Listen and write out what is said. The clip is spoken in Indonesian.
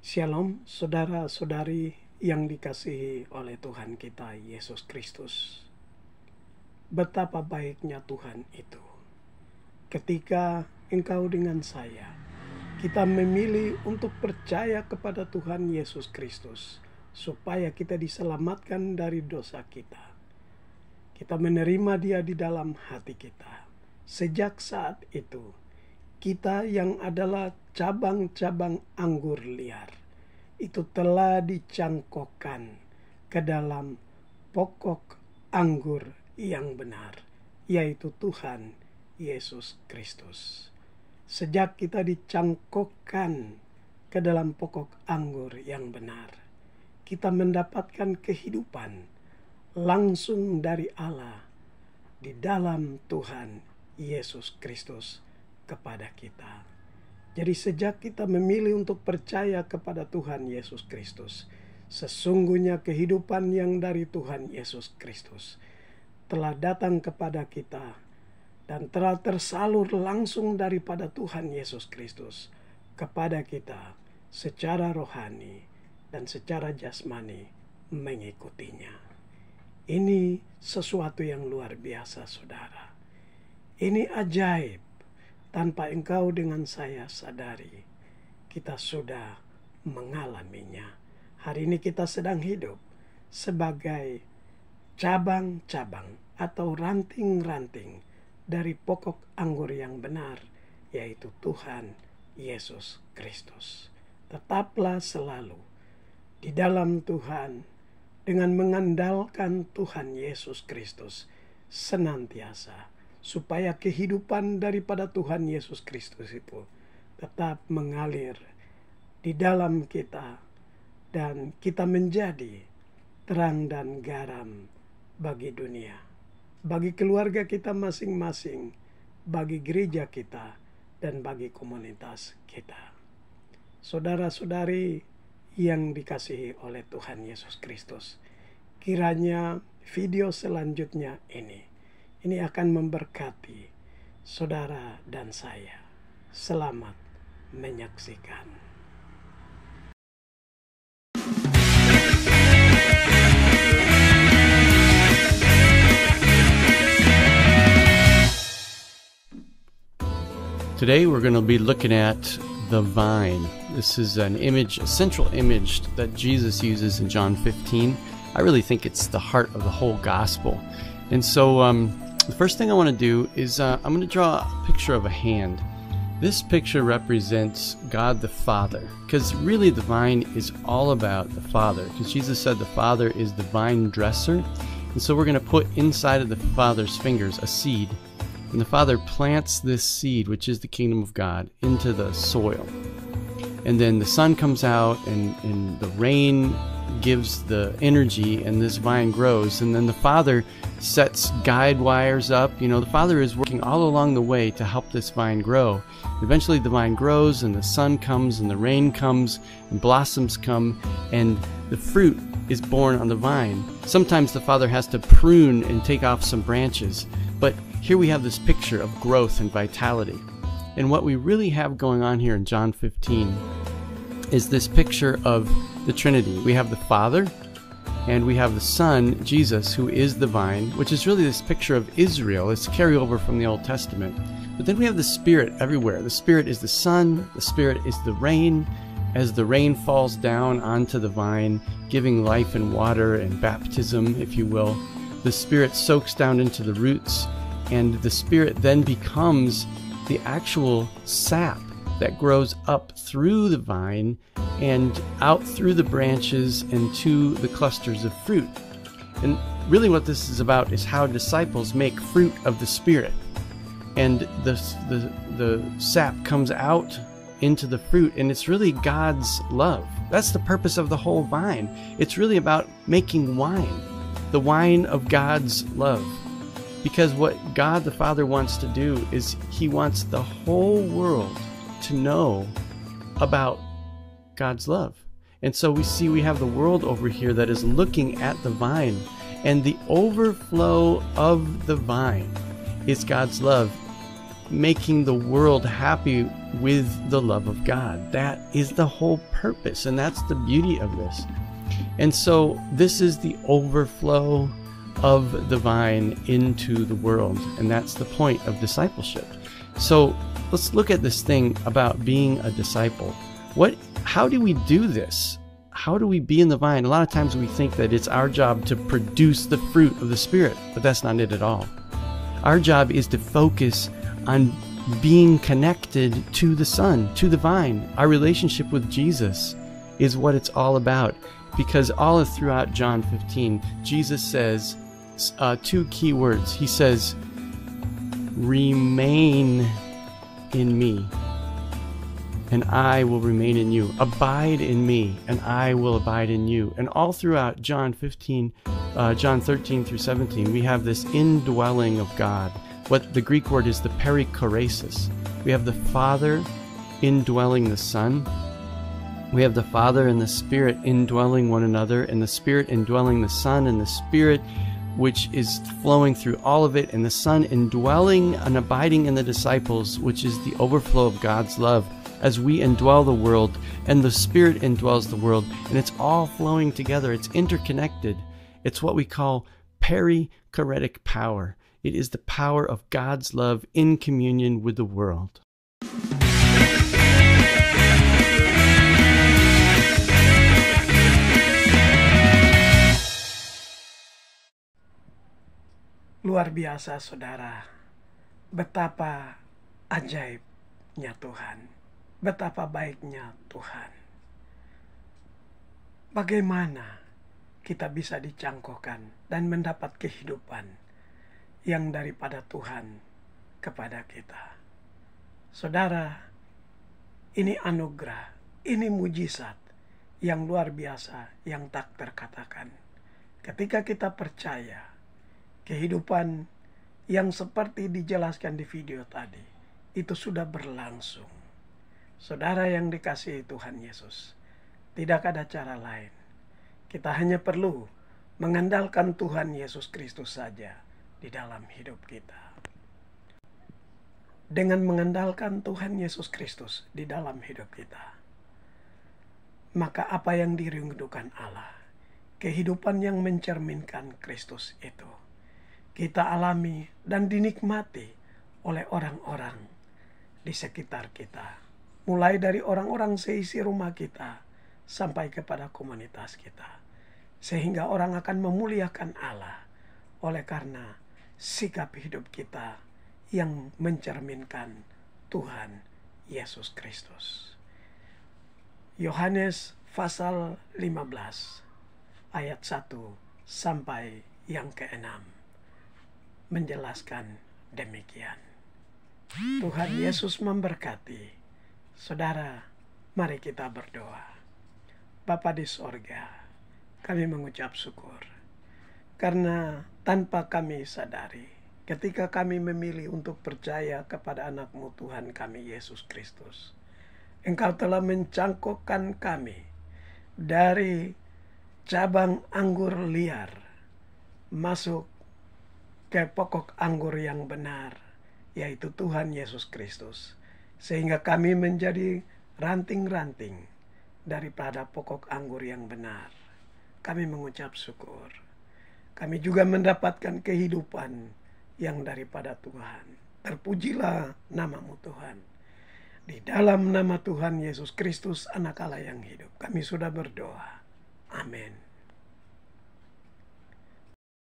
Shalom saudara-saudari yang dikasihi oleh Tuhan kita Yesus Kristus. Betapa baiknya Tuhan itu. Ketika engkau dengan saya, kita memilih untuk percaya kepada Tuhan Yesus Kristus, supaya kita diselamatkan dari dosa kita. Kita menerima Dia di dalam hati kita. Sejak saat itu, kita yang adalah cabang-cabang anggur liar, itu telah dicangkokkan ke dalam pokok anggur yang benar, yaitu Tuhan Yesus Kristus. Sejak kita dicangkokkan ke dalam pokok anggur yang benar, kita mendapatkan kehidupan langsung dari Allah di dalam Tuhan Yesus Kristus kepada kita. Jadi sejak kita memilih untuk percaya kepada Tuhan Yesus Kristus, sesungguhnya kehidupan yang dari Tuhan Yesus Kristus telah datang kepada kita dan telah tersalur langsung daripada Tuhan Yesus Kristus kepada kita secara rohani dan secara jasmani mengikutinya. Ini sesuatu yang luar biasa, saudara. Ini ajaib. Tanpa engkau dengan saya sadari, kita sudah mengalaminya. Hari ini kita sedang hidup sebagai cabang-cabang atau ranting-ranting dari pokok anggur yang benar, yaitu Tuhan Yesus Kristus. Tetaplah selalu di dalam Tuhan dengan mengandalkan Tuhan Yesus Kristus senantiasa, supaya kehidupan daripada Tuhan Yesus Kristus itu tetap mengalir di dalam kita dan kita menjadi terang dan garam bagi dunia, bagi keluarga kita masing-masing, bagi gereja kita, dan bagi komunitas kita. Saudara-saudari yang dikasihi oleh Tuhan Yesus Kristus, kiranya video selanjutnya ini akan memberkati saudara dan saya. Selamat menyaksikan. Today we're going to be looking at the vine. This is an image, a central image that Jesus uses in John 15. I really think it's the heart of the whole gospel. And so the first thing I want to do is I'm going to draw a picture of a hand. This picture represents God the Father, because really the vine is all about the Father, because Jesus said the Father is the vine dresser. And so we're going to put inside of the Father's fingers a seed, and the Father plants this seed, which is the kingdom of God, into the soil. And then the sun comes out and the rain gives the energy, and this vine grows. And then the Father sets guide wires up. You know, the Father is working all along the way to help this vine grow. Eventually the vine grows, and the sun comes, and the rain comes, and blossoms come, and the fruit is born on the vine. Sometimes the Father has to prune and take off some branches, but here we have this picture of growth and vitality. And what we really have going on here in John 15 is this picture of the Trinity. We have the Father, and we have the Son, Jesus, who is the vine, which is really this picture of Israel. It's a carryover from the Old Testament. But then we have the Spirit everywhere. The Spirit is the sun, the Spirit is the rain. As the rain falls down onto the vine, giving life and water and baptism, if you will, the Spirit soaks down into the roots, and the Spirit then becomes the actual sap that grows up through the vine and out through the branches and to the clusters of fruit. And really what this is about is how disciples make fruit of the Spirit. And the sap comes out into the fruit, and it's really God's love. That's the purpose of the whole vine. It's really about making wine, the wine of God's love. Because what God the Father wants to do is He wants the whole world to know about God's love. And so we have the world over here that is looking at the vine, and the overflow of the vine is God's love making the world happy with the love of God. That is the whole purpose, and that's the beauty of this. And so this is the overflow of the vine into the world, and that's the point of discipleship. So let's look at this thing about being a disciple. How do we do this? How do we be in the vine? A lot of times we think that it's our job to produce the fruit of the Spirit, but that's not it at all. Our job is to focus on being connected to the Son, to the vine. Our relationship with Jesus is what it's all about, because all throughout John 15, Jesus says two key words. He says, remain in me, and I will remain in you. Abide in me, and I will abide in you. And all throughout John 13 through 17, we have this indwelling of God. What the Greek word is the perikoresis. We have the Father indwelling the Son. We have the Father and the Spirit indwelling one another, and the Spirit indwelling the Son, and the Spirit which is flowing through all of it, and the Son indwelling and abiding in the disciples, which is the overflow of God's love as we indwell the world, and the Spirit indwells the world, and it's all flowing together. It's interconnected. It's what we call perichoretic power. It is the power of God's love in communion with the world. Luar biasa, saudara. Betapa ajaibnya Tuhan. Betapa baiknya Tuhan. Bagaimana kita bisa dicangkokkan dan mendapat kehidupan yang daripada Tuhan kepada kita. Saudara, ini anugerah, ini mujizat yang luar biasa, yang tak terkatakan. Ketika kita percaya, kehidupan yang seperti dijelaskan di video tadi, itu sudah berlangsung. Saudara yang dikasihi Tuhan Yesus, tidak ada cara lain. Kita hanya perlu mengandalkan Tuhan Yesus Kristus saja di dalam hidup kita. Dengan mengandalkan Tuhan Yesus Kristus di dalam hidup kita, maka apa yang dirindukan Allah, kehidupan yang mencerminkan Kristus itu, kita alami dan dinikmati oleh orang-orang di sekitar kita. Mulai dari orang-orang seisi rumah kita sampai kepada komunitas kita. Sehingga orang akan memuliakan Allah oleh karena sikap hidup kita yang mencerminkan Tuhan Yesus Kristus. Yohanes pasal 15 ayat 1 sampai yang ke-6 menjelaskan demikian. Tuhan Yesus memberkati. Saudara, mari kita berdoa. Bapa di sorga, kami mengucap syukur. Karena tanpa kami sadari, ketika kami memilih untuk percaya kepada anak-Mu Tuhan kami Yesus Kristus, Engkau telah mencangkokkan kami dari cabang anggur liar masuk ke pokok anggur yang benar, yaitu Tuhan Yesus Kristus. Sehingga kami menjadi ranting-ranting daripada pokok anggur yang benar. Kami mengucap syukur. Kami juga mendapatkan kehidupan yang daripada Tuhan. Terpujilah nama-Mu Tuhan. Di dalam nama Tuhan Yesus Kristus, Anak Allah yang hidup, kami sudah berdoa. Amin.